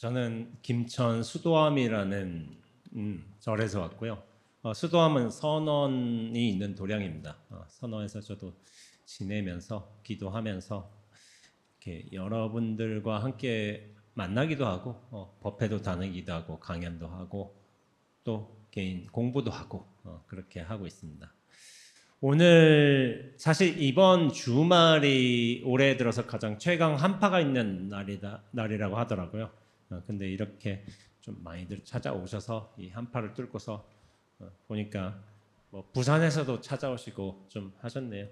저는 김천 수도암이라는 절에서 왔고요. 수도암은 선원이 있는 도량입니다. 선원에서 저도 지내면서 기도하면서 이렇게 여러분들과 함께 만나기도 하고 법회도 다니기도 하고 강연도 하고 또 개인 공부도 하고 그렇게 하고 있습니다. 오늘 사실 이번 주말이 올해 들어서 가장 최강 한파가 있는 날이라고 하더라고요. 근데 이렇게 좀 많이들 찾아오셔서 이 한파를 뚫고서 보니까 뭐 부산에서도 찾아오시고 좀 하셨네요.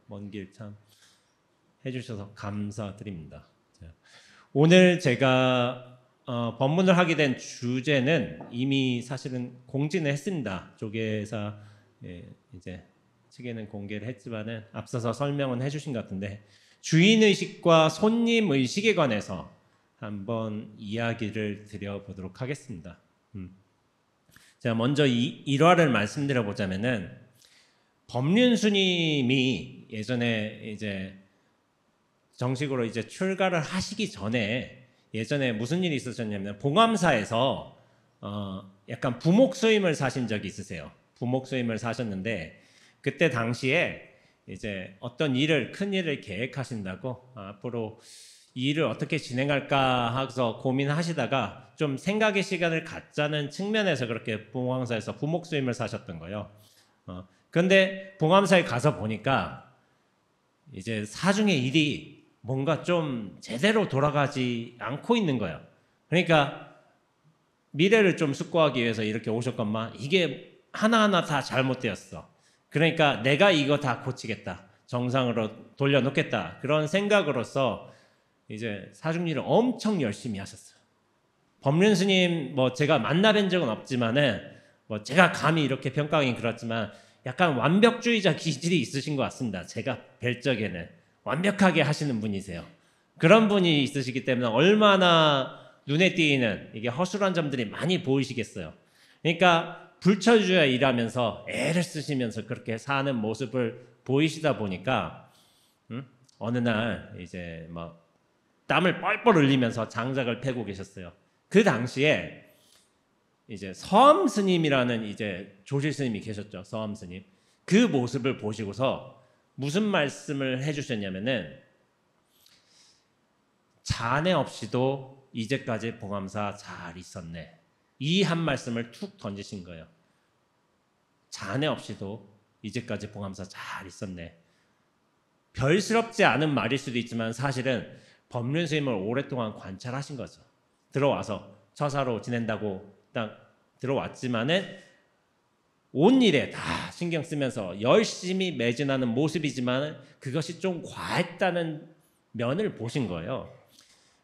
먼 길 참 해주셔서 감사드립니다. 오늘 제가 법문을 하게 된 주제는 이미 사실은 공지는 했습니다. 조계사 이제 측에는 공개를 했지만은 앞서서 설명은 해주신 것 같은데 주인의식과 손님의식에 관해서 한번 이야기를 드려보도록 하겠습니다. 제가 먼저 일화를 말씀드려보자면은 법륜스님이 예전에 이제 정식으로 이제 출가를 하시기 전에 예전에 무슨 일이 있으셨냐면 봉암사에서 약간 부목수임을 사신 적이 있으세요. 부목수임을 사셨는데 그때 당시에 이제 어떤 일을 큰 일을 계획하신다고 앞으로 이 일을 어떻게 진행할까 하고서 고민하시다가 좀 생각의 시간을 갖자는 측면에서 그렇게 봉암사에서 부목수임을 사셨던 거예요. 그런데 봉암사에 가서 보니까 이제 사중의 일이 뭔가 좀 제대로 돌아가지 않고 있는 거예요. 그러니까 미래를 좀 숙고하기 위해서 이렇게 오셨건만 이게 하나하나 다 잘못되었어. 그러니까 내가 이거 다 고치겠다. 정상으로 돌려놓겠다. 그런 생각으로서 이제 사중일을 엄청 열심히 하셨어요. 법륜스님 뭐 제가 만나뵌 적은 없지만은 뭐 제가 감히 이렇게 평가하긴 그렇지만 약간 완벽주의자 기질이 있으신 것 같습니다. 제가 뵐 적에는 완벽하게 하시는 분이세요. 그런 분이 있으시기 때문에 얼마나 눈에 띄는 이게 허술한 점들이 많이 보이시겠어요. 그러니까 불철주야 일하면서 애를 쓰시면서 그렇게 사는 모습을 보이시다 보니까 어느 날 이제 막 땀을 뻘뻘 흘리면서 장작을 패고 계셨어요. 그 당시에 이제 서암 스님이라는 이제 조실 스님이 계셨죠. 서암 스님. 그 모습을 보시고서 무슨 말씀을 해주셨냐면은 자네 없이도 이제까지 봉암사 잘 있었네. 이 한 말씀을 툭 던지신 거예요. 자네 없이도 이제까지 봉암사 잘 있었네. 별스럽지 않은 말일 수도 있지만 사실은 법륜스님을 오랫동안 관찰하신 거죠. 들어와서 처사로 지낸다고 딱 들어왔지만은 온 일에 다 신경 쓰면서 열심히 매진하는 모습이지만 그것이 좀 과했다는 면을 보신 거예요.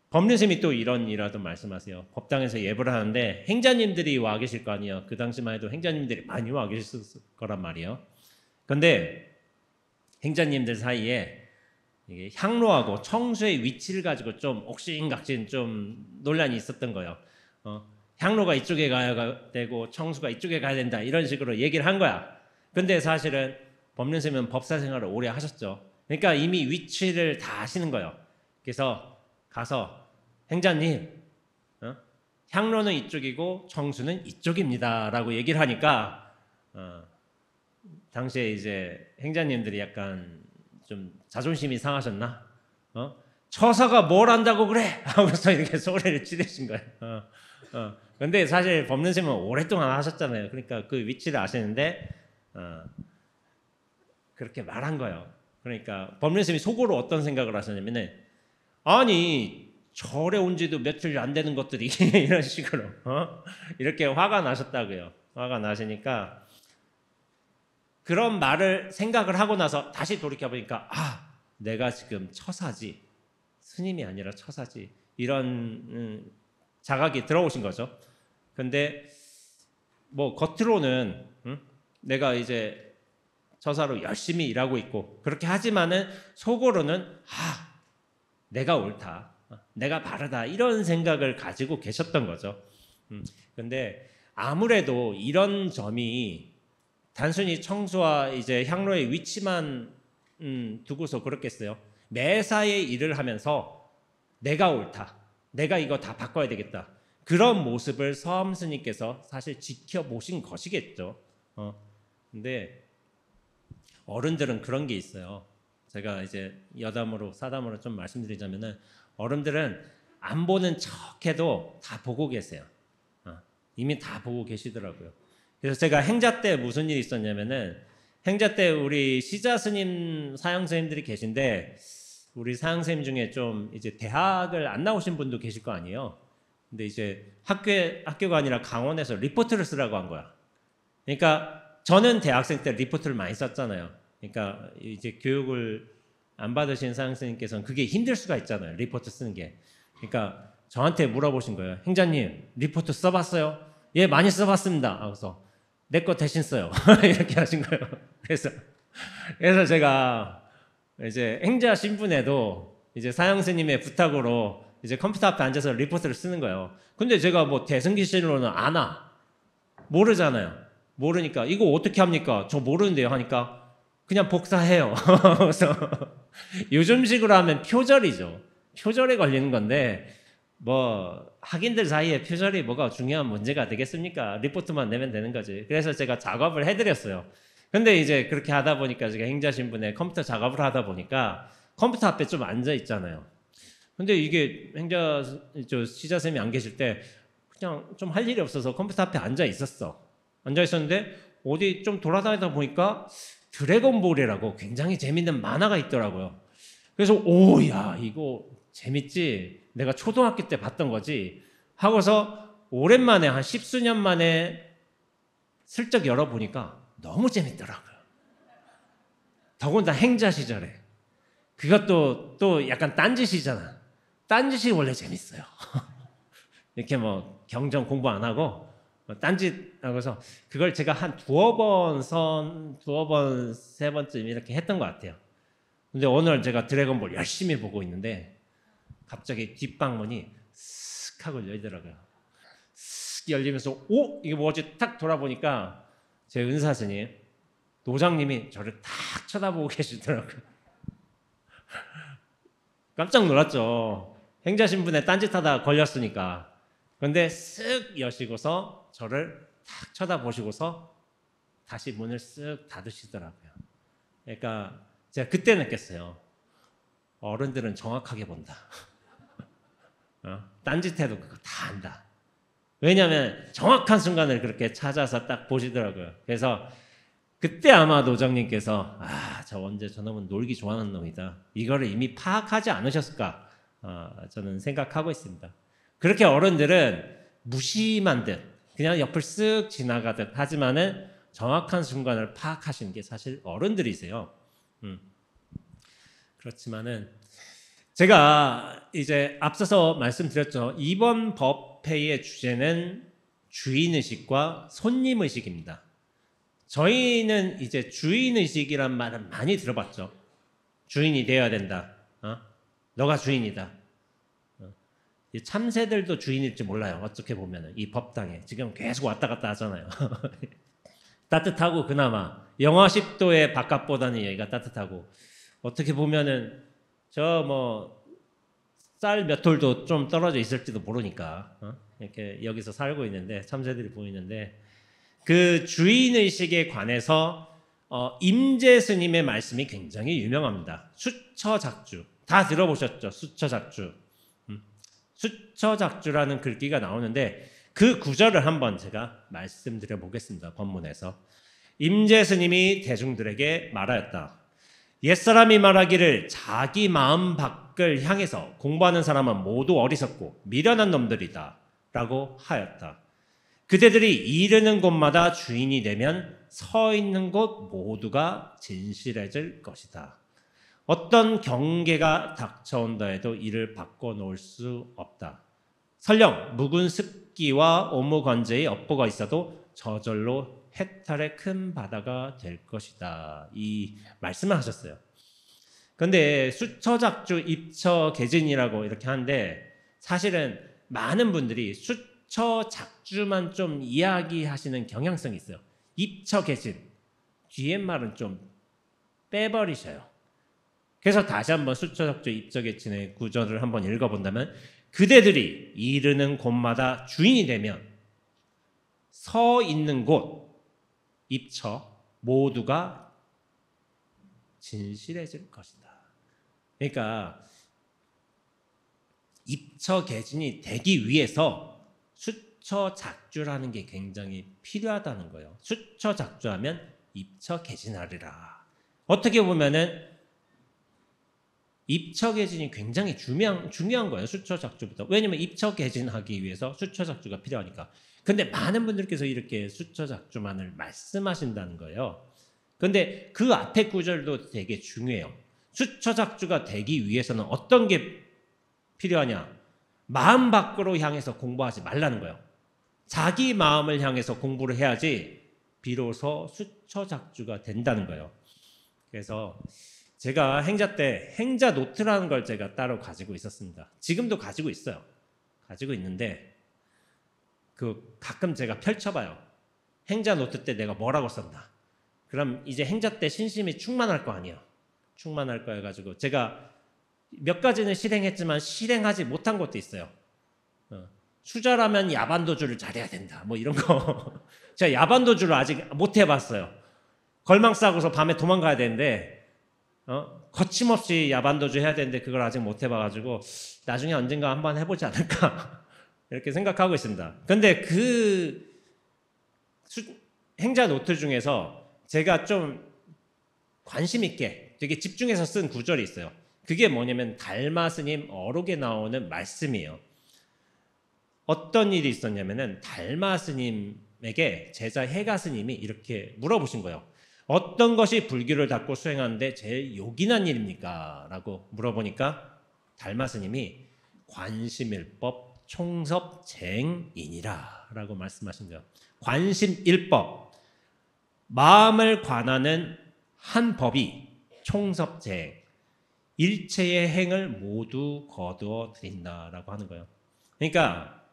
법륜스님이 또 이런 일화도 말씀하세요. 법당에서 예불을 하는데 행자님들이 와 계실 거 아니에요. 그 당시만 해도 행자님들이 많이 와 계실 거란 말이에요. 그런데 행자님들 사이에 이게 향로하고 청수의 위치를 가지고 좀 옥신각신 좀 논란이 있었던 거예요. 향로가 이쪽에 가야 되고 청수가 이쪽에 가야 된다 이런 식으로 얘기를 한 거야. 근데 사실은 법륜스님은 법사 생활을 오래 하셨죠. 그러니까 이미 위치를 다 아시는 거예요. 그래서 가서 행자님 향로는 이쪽이고 청수는 이쪽입니다 라고 얘기를 하니까 당시에 이제 행자님들이 약간 좀 자존심이 상하셨나? 처사가 뭘 안다고 그래? 하고서 이렇게 소리를 지르신 거예요. 근데 사실 법륜스님은 오랫동안 하셨잖아요. 그러니까 그 위치를 아시는데 그렇게 말한 거예요. 그러니까 법륜스님이 속으로 어떤 생각을 하셨냐면은 아니 절에 온 지도 며칠 안 되는 것들이 이런 식으로 이렇게 화가 나셨다고요. 화가 나시니까 그런 말을 생각을 하고 나서 다시 돌이켜보니까 내가 지금 처사지 스님이 아니라 처사지 이런 자각이 들어오신 거죠. 근데 뭐 겉으로는 내가 이제 처사로 열심히 일하고 있고 그렇게 하지만은 속으로는 내가 옳다, 내가 바르다 이런 생각을 가지고 계셨던 거죠. 근데 아무래도 이런 점이 단순히 청수와 이제 향로의 위치만 두고서 그렇겠어요. 매사에 일을 하면서 내가 옳다, 내가 이거 다 바꿔야 되겠다. 그런 모습을 서함 스님께서 사실 지켜보신 것이겠죠. 근데 어른들은 그런 게 있어요. 제가 이제 여담으로 사담으로 좀 말씀드리자면은 어른들은 안 보는 척해도 다 보고 계세요. 이미 다 보고 계시더라고요. 그래서 제가 행자 때 무슨 일이 있었냐면은 행자 때 우리 시자 스님 사형 스님들이 계신데 우리 사형 스님 중에 좀 이제 대학을 안 나오신 분도 계실 거 아니에요. 근데 이제 학교가 아니라 강원에서 리포트를 쓰라고 한 거야. 그러니까 저는 대학생 때 리포트를 많이 썼잖아요. 그러니까 이제 교육을 안 받으신 사형 스님께서는 그게 힘들 수가 있잖아요. 리포트 쓰는 게. 그러니까 저한테 물어보신 거예요. 행자님 리포트 써봤어요? 예, 많이 써봤습니다. 그래서 내 거 대신 써요. 이렇게 하신 거예요. 그래서 제가 이제 행자 신분에도 이제 사형 스님의 부탁으로 이제 컴퓨터 앞에 앉아서 리포트를 쓰는 거예요. 근데 제가 뭐 대승기실로는 아나 모르잖아요. 모르니까 이거 어떻게 합니까? 저 모르는데요 하니까 그냥 복사해요. 그래서 요즘식으로 하면 표절이죠. 표절에 걸리는 건데 뭐 학인들 사이에 표절이 뭐가 중요한 문제가 되겠습니까? 리포트만 내면 되는 거지. 그래서 제가 작업을 해드렸어요. 근데 이제 그렇게 하다 보니까 제가 행자 신분에 컴퓨터 작업을 하다 보니까 컴퓨터 앞에 좀 앉아 있잖아요. 근데 이게 행자 시자 쌤이 안 계실 때 그냥 좀 할 일이 없어서 컴퓨터 앞에 앉아 있었어. 앉아 있었는데 어디 좀 돌아다니다 보니까 드래곤볼이라고 굉장히 재밌는 만화가 있더라고요. 그래서 오야 이거 재밌지? 내가 초등학교 때 봤던 거지 하고서 오랜만에 한 십수년 만에 슬쩍 열어보니까 너무 재밌더라고요. 더군다나 행자 시절에. 그것도 또 약간 딴짓이잖아. 딴짓이 원래 재밌어요. 이렇게 뭐 경전 공부 안 하고 딴짓 하고서 그걸 제가 한 두어 번, 세 번쯤 이렇게 했던 것 같아요. 근데 오늘 제가 드래곤볼 열심히 보고 있는데 갑자기 뒷방문이 쓱 하고 열리더라고요. 쓱 열리면서 오? 이게 뭐지? 딱 돌아보니까 제 은사 스님, 노장님이 저를 딱 쳐다보고 계시더라고요. 깜짝 놀랐죠. 행자 신분에 딴짓하다 걸렸으니까. 그런데 쓱 여시고서 저를 딱 쳐다보시고서 다시 문을 쓱 닫으시더라고요. 그러니까 제가 그때 느꼈어요. 어른들은 정확하게 본다. 딴짓해도 그거 다 안다. 왜냐하면 정확한 순간을 그렇게 찾아서 딱 보시더라고요. 그래서 그때 아마 노장님께서 저 언제 저놈은 놀기 좋아하는 놈이다. 이거를 이미 파악하지 않으셨을까 저는 생각하고 있습니다. 그렇게 어른들은 무심한 듯 그냥 옆을 쓱 지나가듯 하지만은 정확한 순간을 파악하시는 게 사실 어른들이세요. 그렇지만은 제가 이제 앞서서 말씀드렸죠. 이번 법회의 주제는 주인의식과 손님의식입니다. 저희는 이제 주인의식이란 말은 많이 들어봤죠. 주인이 되어야 된다. 너가 주인이다. 참새들도 주인일지 몰라요. 어떻게 보면 이 법당에 지금 계속 왔다 갔다 하잖아요. 따뜻하고 그나마 영하 10도의 바깥보다는 여기가 따뜻하고 어떻게 보면은 저 뭐 쌀 몇 톨도 좀 떨어져 있을지도 모르니까 이렇게 여기서 살고 있는데 참새들이 보이는데 그 주인의식에 관해서 임재 스님의 말씀이 굉장히 유명합니다. 수처작주 다 들어보셨죠? 수처작주. 수처작주라는 글귀가 나오는데 그 구절을 한번 제가 말씀드려 보겠습니다. 법문에서 임재 스님이 대중들에게 말하였다. 옛사람이 말하기를 자기 마음 밖을 향해서 공부하는 사람은 모두 어리석고 미련한 놈들이다 라고 하였다. 그대들이 이르는 곳마다 주인이 되면 서 있는 곳 모두가 진실해질 것이다. 어떤 경계가 닥쳐온다 해도 이를 바꿔놓을 수 없다. 설령 묵은 습기와 오무건재의 업보가 있어도 저절로 해탈의 큰 바다가 될 것이다. 이 말씀을 하셨어요. 그런데 수처작주, 입처계진이라고 이렇게 하는데 사실은 많은 분들이 수처작주만 좀 이야기하시는 경향성이 있어요. 입처계진, 뒤에 말은 좀 빼버리셔요. 그래서 다시 한번 수처작주, 입처계진의 구절을 한번 읽어본다면 그대들이 이르는 곳마다 주인이 되면 서 있는 곳, 입처 모두가 진실해질 것이다. 그러니까 입처 개진이 되기 위해서 수처 작주라는 게 굉장히 필요하다는 거예요. 수처 작주하면 입처 개진하리라. 어떻게 보면은 입처 개진이 굉장히 중요한 거예요. 수처 작주부터. 왜냐면 입처 개진하기 위해서 수처 작주가 필요하니까. 근데 많은 분들께서 이렇게 수처 작주만을 말씀하신다는 거예요. 근데 그 앞에 구절도 되게 중요해요. 수처 작주가 되기 위해서는 어떤 게 필요하냐? 마음 밖으로 향해서 공부하지 말라는 거예요. 자기 마음을 향해서 공부를 해야지 비로소 수처 작주가 된다는 거예요. 그래서 제가 행자 때 행자 노트라는 걸 제가 따로 가지고 있었습니다. 지금도 가지고 있어요. 가지고 있는데 가끔 제가 펼쳐봐요. 행자 노트 때 내가 뭐라고 썼나. 그럼 이제 행자 때 신심이 충만할 거 아니에요. 충만할 거 해가지고 제가 몇 가지는 실행했지만 실행하지 못한 것도 있어요. 수자라면 야반도주를 잘해야 된다. 뭐 이런 거. 제가 야반도주를 아직 못 해봤어요. 걸망 싸고서 밤에 도망가야 되는데 거침없이 야반도주 해야 되는데 그걸 아직 못 해봐가지고 나중에 언젠가 한번 해보지 않을까 이렇게 생각하고 있습니다. 근데 행자 노트 중에서 제가 좀 관심 있게 되게 집중해서 쓴 구절이 있어요. 그게 뭐냐면 달마 스님 어록에 나오는 말씀이에요. 어떤 일이 있었냐면은 달마 스님에게 제자 해가 스님이 이렇게 물어보신 거예요. 어떤 것이 불교를 닫고 수행하는데 제일 요긴한 일입니까? 라고 물어보니까 달마 스님이 관심일법 총섭쟁이니라 라고 말씀하신 거예요. 관심일법, 마음을 관하는 한 법이 총섭쟁, 일체의 행을 모두 거두어 드린다라고 하는 거예요. 그러니까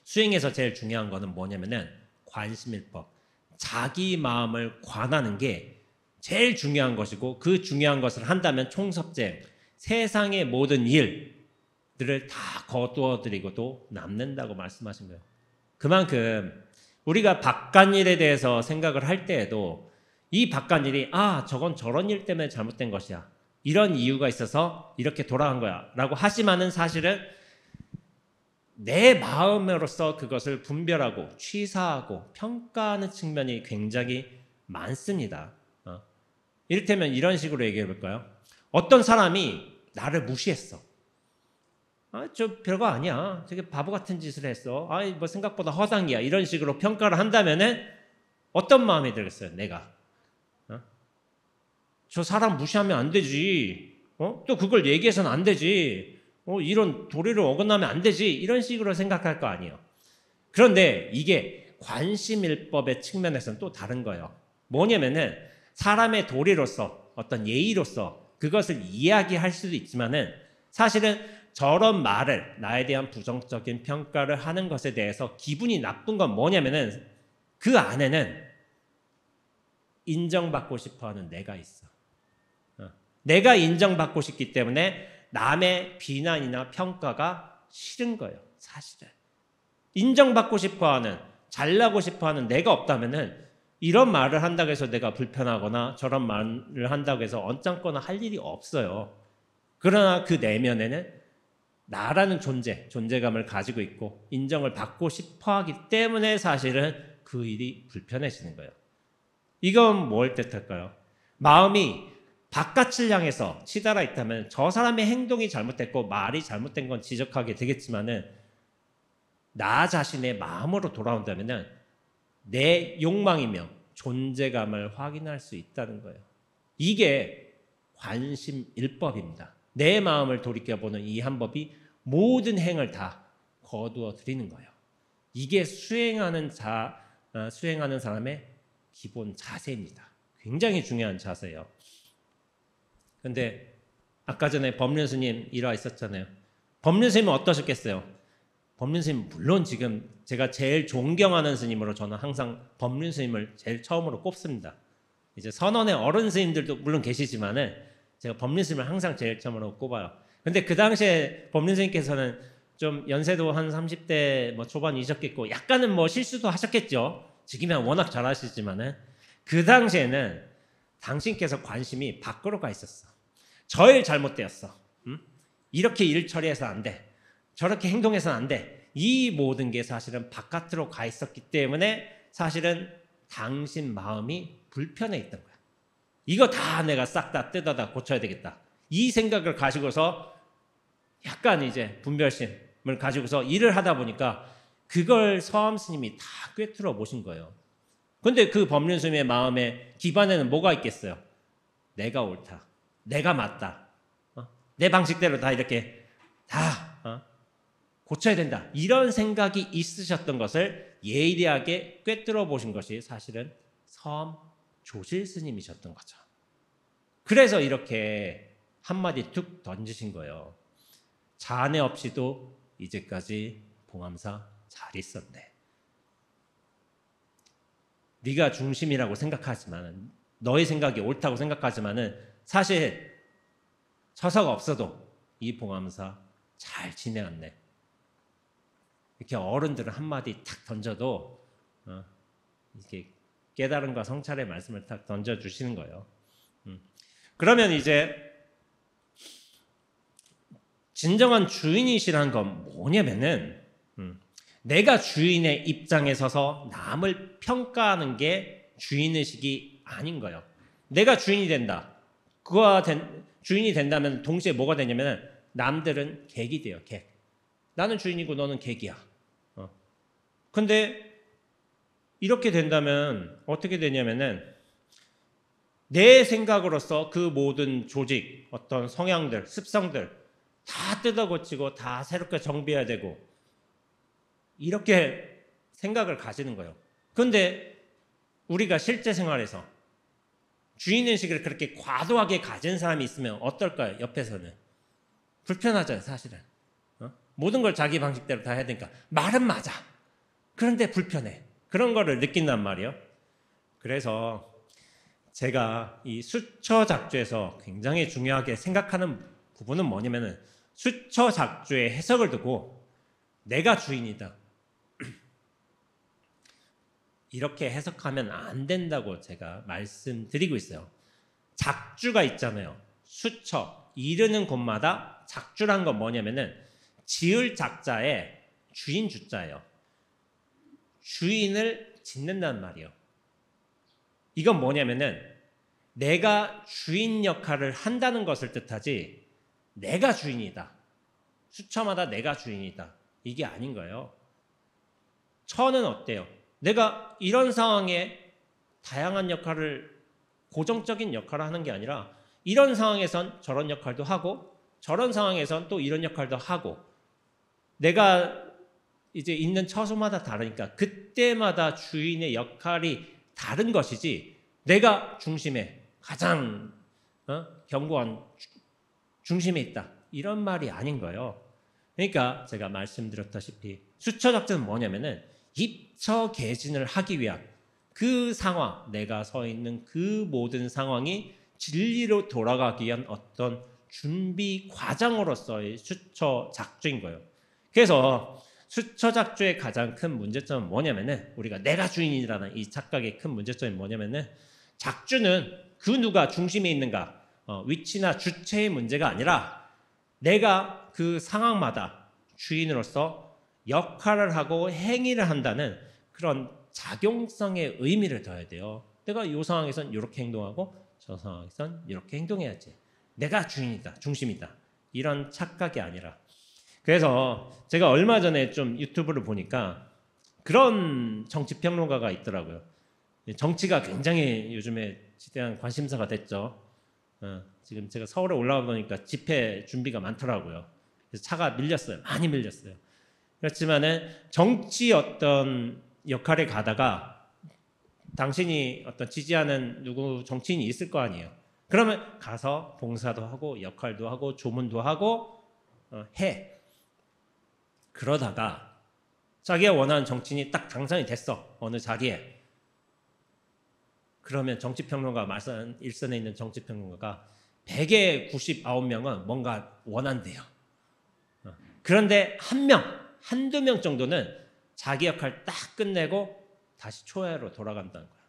수행에서 제일 중요한 거는 뭐냐면은 관심일법, 자기 마음을 관하는 게 제일 중요한 것이고 그 중요한 것을 한다면 총섭쟁, 세상의 모든 일들을 다 거두어 드리고도 남는다고 말씀하신 거예요. 그만큼 우리가 바깥일에 대해서 생각을 할 때에도 이 바깥일이 저건 저런 일 때문에 잘못된 것이야. 이런 이유가 있어서 이렇게 돌아간 거야 라고 하지만은 사실은 내 마음으로서 그것을 분별하고 취사하고 평가하는 측면이 굉장히 많습니다. 이를테면 이런 식으로 얘기해 볼까요? 어떤 사람이 나를 무시했어. 저 별거 아니야. 되게 바보 같은 짓을 했어. 뭐 생각보다 허당이야. 이런 식으로 평가를 한다면은 어떤 마음이 들겠어요? 내가. 저 사람 무시하면 안 되지. 또 그걸 얘기해서는 안 되지. 이런 도리를 어긋나면 안 되지. 이런 식으로 생각할 거 아니에요. 그런데 이게 관심일법의 측면에서는 또 다른 거예요. 뭐냐면은 사람의 도리로서 어떤 예의로서 그것을 이야기할 수도 있지만은 사실은 저런 말을 나에 대한 부정적인 평가를 하는 것에 대해서 기분이 나쁜 건 뭐냐면은 그 안에는 인정받고 싶어하는 내가 있어. 내가 인정받고 싶기 때문에 남의 비난이나 평가가 싫은 거예요. 사실은. 인정받고 싶어하는, 잘나고 싶어하는 내가 없다면은 이런 말을 한다고 해서 내가 불편하거나 저런 말을 한다고 해서 언짢거나 할 일이 없어요. 그러나 그 내면에는 나라는 존재감을 가지고 있고 인정을 받고 싶어하기 때문에 사실은 그 일이 불편해지는 거예요. 이건 뭘 뜻할까요? 마음이 바깥을 향해서 치달아 있다면 저 사람의 행동이 잘못됐고 말이 잘못된 건 지적하게 되겠지만은 나 자신의 마음으로 돌아온다면은 내 욕망이며 존재감을 확인할 수 있다는 거예요. 이게 관심일법입니다. 내 마음을 돌이켜보는 이 한 법이 모든 행을 다 거두어 드리는 거예요. 이게 수행하는 사람의 기본 자세입니다. 굉장히 중요한 자세예요. 근데 아까 전에 법륜 스님 일화 있었잖아요. 법륜 스님은 어떠셨겠어요? 법륜 스님 물론 지금 제가 제일 존경하는 스님으로 저는 항상 법륜 스님을 제일 처음으로 꼽습니다. 이제 선원의 어른 스님들도 물론 계시지만은 제가 법륜 스님을 항상 제일 처음으로 꼽아요. 근데 그 당시에 법륜 선생님께서는 좀 연세도 한 30대 뭐 초반이셨겠고 약간은 뭐 실수도 하셨겠죠. 지금은 워낙 잘하시지만은 그 당시에는 당신께서 관심이 밖으로 가 있었어. 저 일 잘못되었어. 이렇게 일 처리해서 안 돼. 저렇게 행동해서는 안 돼. 이 모든 게 사실은 바깥으로 가 있었기 때문에 사실은 당신 마음이 불편해 있던 거야. 이거 다 내가 싹 다 뜯어다 고쳐야 되겠다. 이 생각을 가지고서 약간 이제 분별심을 가지고서 일을 하다 보니까 그걸 서암 스님이 다 꿰뚫어 보신 거예요. 근데 그 법륜 스님의 마음에 기반에는 뭐가 있겠어요? 내가 옳다. 내가 맞다. 내 방식대로 다 이렇게 다 고쳐야 된다. 이런 생각이 있으셨던 것을 예리하게 꿰뚫어 보신 것이 사실은 서암 조실 스님이셨던 거죠. 그래서 이렇게 한마디 툭 던지신 거예요. 자네 없이도 이제까지 봉암사 잘 있었네. 네가 중심이라고 생각하지만, 너의 생각이 옳다고 생각하지만은 사실 처사가 없어도 이 봉암사 잘 지내왔네. 이렇게 어른들은 한마디 탁 던져도 이렇게 깨달음과 성찰의 말씀을 탁 던져주시는 거예요. 그러면 이제 진정한 주인이시란 건 뭐냐면은 내가 주인의 입장에 서서 남을 평가하는 게 주인의식이 아닌 거예요. 내가 주인이 된다. 주인이 된다면 동시에 뭐가 되냐면 남들은 객이 돼요. 객. 나는 주인이고 너는 객이야. 근데 이렇게 된다면 어떻게 되냐면은 내 생각으로서 그 모든 조직, 어떤 성향들, 습성들 다 뜯어고치고 다 새롭게 정비해야 되고 이렇게 생각을 가지는 거예요. 그런데 우리가 실제 생활에서 주인의식을 그렇게 과도하게 가진 사람이 있으면 어떨까요? 옆에서는 불편하잖아요. 사실은 모든 걸 자기 방식대로 다 해야 되니까 말은 맞아. 그런데 불편해. 그런 거를 느낀단 말이에요. 그래서 제가 이 수처작주에서 굉장히 중요하게 생각하는 부분은 뭐냐면은 수처작주의 해석을 두고 내가 주인이다. 이렇게 해석하면 안 된다고 제가 말씀드리고 있어요. 작주가 있잖아요. 수처, 이르는 곳마다 작주란 건 뭐냐면은 지을 작자에 주인 주자예요. 주인을 짓는다는 말이에요. 이건 뭐냐면은 내가 주인 역할을 한다는 것을 뜻하지 내가 주인이다. 수처마다 내가 주인이다. 이게 아닌 거예요. 처는 어때요? 내가 이런 상황에 다양한 역할을 고정적인 역할을 하는 게 아니라 이런 상황에선 저런 역할도 하고 저런 상황에선 또 이런 역할도 하고 내가 이제 있는 처소마다 다르니까 그때마다 주인의 역할이 다른 것이지 내가 중심에 가장 견고한 중심에 있다. 이런 말이 아닌 거예요. 그러니까 제가 말씀드렸다시피 수처작전은 뭐냐면은 입처개진을 하기 위한 그 상황, 내가 서 있는 그 모든 상황이 진리로 돌아가기 위한 어떤 준비 과정으로서의 수처작주인 거예요. 그래서 수처작주의 가장 큰 문제점은 뭐냐면은 우리가 내가 주인이라는 이 착각의 큰 문제점이 뭐냐면은 작주는 그 누가 중심에 있는가 위치나 주체의 문제가 아니라 내가 그 상황마다 주인으로서 역할을 하고 행위를 한다는 그런 작용성의 의미를 더해야 돼요. 내가 이 상황에선 이렇게 행동하고 저 상황에선 이렇게 행동해야지. 내가 주인이다, 중심이다. 이런 착각이 아니라. 그래서 제가 얼마 전에 좀 유튜브를 보니까 그런 정치평론가가 있더라고요. 정치가 굉장히 요즘에 지대한 관심사가 됐죠. 지금 제가 서울에 올라와 보니까 집회 준비가 많더라고요. 그래서 차가 밀렸어요. 많이 밀렸어요. 그렇지만은 정치 어떤 역할에 가다가 당신이 어떤 지지하는 누구 정치인이 있을 거 아니에요. 그러면 가서 봉사도 하고 역할도 하고 조문도 하고 해. 그러다가 자기가 원하는 정치인이 딱 당선이 됐어. 어느 자리에. 그러면 정치평론가 일선에 있는 정치평론가가 100에 99명은 뭔가 원한대요. 그런데 한 명, 한두 명 정도는 자기 역할 딱 끝내고 다시 초회로 돌아간다는 거예요.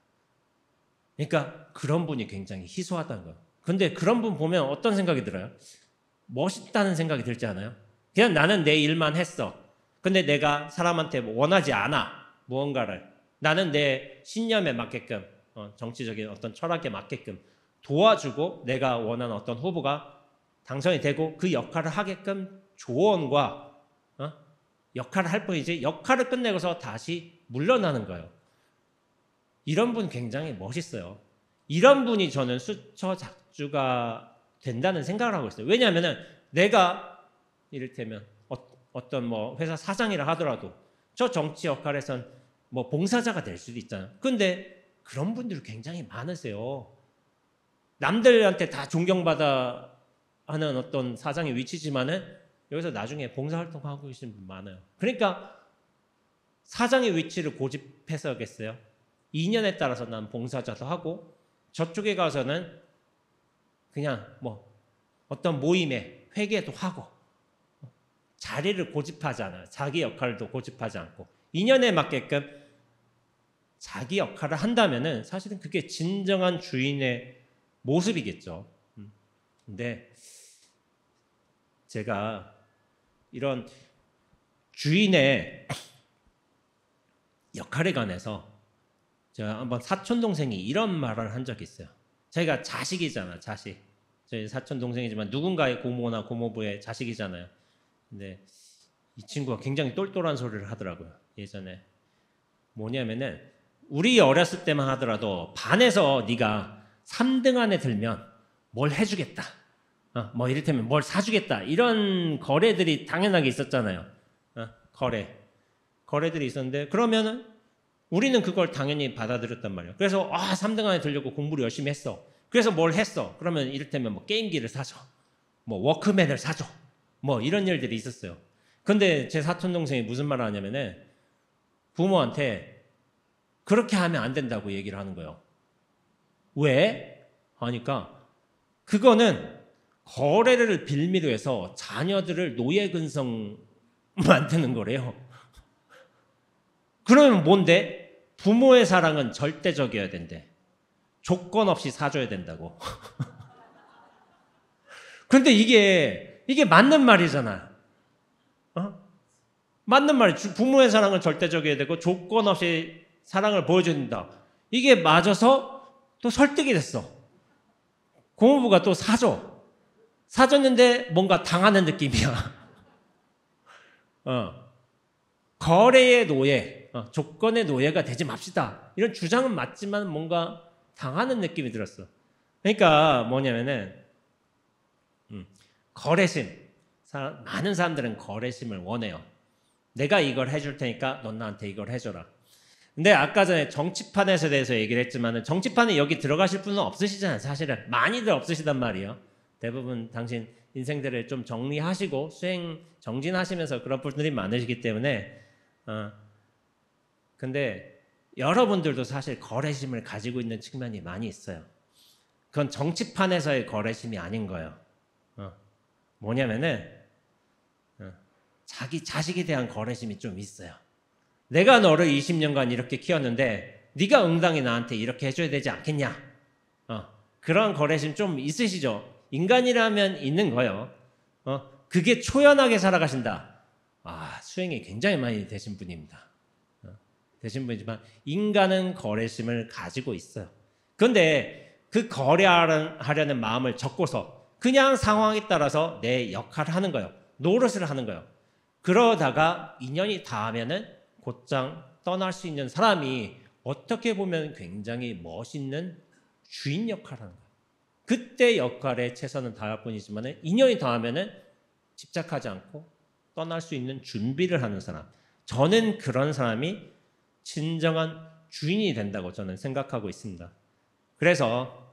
그러니까 그런 분이 굉장히 희소하다는 거예요. 근데 그런 분 보면 어떤 생각이 들어요? 멋있다는 생각이 들지 않아요? 그냥 나는 내 일만 했어. 근데 내가 사람한테 원하지 않아. 무언가를. 나는 내 신념에 맞게끔 정치적인 어떤 철학에 맞게끔 도와주고 내가 원하는 어떤 후보가 당선이 되고 그 역할을 하게끔 조언과 역할을 할 뿐이지 역할을 끝내고서 다시 물러나는 거예요. 이런 분 굉장히 멋있어요. 이런 분이 저는 수처작주가 된다는 생각을 하고 있어요. 왜냐하면 내가 이를테면 어떤 뭐 회사 사장이라 하더라도 저 정치 역할에선 뭐 봉사자가 될 수도 있잖아요. 근데 그런 분들이 굉장히 많으세요. 남들한테 다 존경받아 하는 어떤 사장의 위치지만은 여기서 나중에 봉사활동하고 계신 분 많아요. 그러니까 사장의 위치를 고집해서겠어요. 2년에 따라서 난 봉사자도 하고 저쪽에 가서는 그냥 뭐 어떤 모임에 회계도 하고 자리를 고집하지 않아요. 자기 역할도 고집하지 않고 2년에 맞게끔 자기 역할을 한다면은 사실은 그게 진정한 주인의 모습이겠죠. 근데 제가 이런 주인의 역할에 관해서 제가 한번 사촌 동생이 이런 말을 한 적이 있어요. 저희가 자식이잖아, 자식. 저희 사촌 동생이지만 누군가의 고모나 고모부의 자식이잖아요. 근데 이 친구가 굉장히 똘똘한 소리를 하더라고요. 예전에 뭐냐면은 우리 어렸을 때만 하더라도 반에서 네가 3등 안에 들면 뭘 해주겠다. 뭐 이를테면 뭘 사주겠다. 이런 거래들이 당연하게 있었잖아요. 거래들이 있었는데 그러면은 우리는 그걸 당연히 받아들였단 말이에요. 그래서 3등 안에 들려고 공부를 열심히 했어. 그래서 뭘 했어? 그러면 이를테면 뭐 게임기를 사줘. 뭐 워크맨을 사줘. 뭐 이런 일들이 있었어요. 근데 제 사촌 동생이 무슨 말을 하냐면은 부모한테 그렇게 하면 안 된다고 얘기를 하는 거예요. 왜? 하니까 그거는 거래를 빌미로 해서 자녀들을 노예근성 만드는 거래요. 그러면 뭔데? 부모의 사랑은 절대적이어야 된대. 조건 없이 사줘야 된다고. 근데 이게 맞는 말이잖아. 맞는 말이지. 부모의 사랑은 절대적이어야 되고 조건 없이 사랑을 보여줘야 된다. 이게 맞아서 또 설득이 됐어. 고모부가 또 사줬는데 뭔가 당하는 느낌이야. 거래의 노예, 조건의 노예가 되지 맙시다. 이런 주장은 맞지만 뭔가 당하는 느낌이 들었어. 그러니까 뭐냐면은 거래심. 많은 사람들은 거래심을 원해요. 내가 이걸 해줄 테니까 넌 나한테 이걸 해줘라. 근데 아까 전에 정치판에 대해서 얘기를 했지만 정치판에 여기 들어가실 분은 없으시잖아요. 사실은 많이들 없으시단 말이에요. 대부분 당신 인생들을 좀 정리하시고 수행 정진하시면서 그런 분들이 많으시기 때문에 근데 여러분들도 사실 거래심을 가지고 있는 측면이 많이 있어요. 그건 정치판에서의 거래심이 아닌 거예요. 뭐냐면은 자기 자식에 대한 거래심이 좀 있어요. 내가 너를 20년간 이렇게 키웠는데 네가 응당히 나한테 이렇게 해줘야 되지 않겠냐? 그런 거래심 좀 있으시죠? 인간이라면 있는 거예요. 그게 초연하게 살아가신다. 수행이 굉장히 많이 되신 분입니다. 되신 분이지만 인간은 거래심을 가지고 있어요. 그런데 그 거래하려는 마음을 접고서 그냥 상황에 따라서 내 역할을 하는 거예요. 노릇을 하는 거예요. 그러다가 인연이 닿으면은 곧장 떠날 수 있는 사람이 어떻게 보면 굉장히 멋있는 주인 역할을 하는 거예요. 그때 역할에 최선을 다할 뿐이지만 인연이 닿으면은 집착하지 않고 떠날 수 있는 준비를 하는 사람. 저는 그런 사람이 진정한 주인이 된다고 저는 생각하고 있습니다. 그래서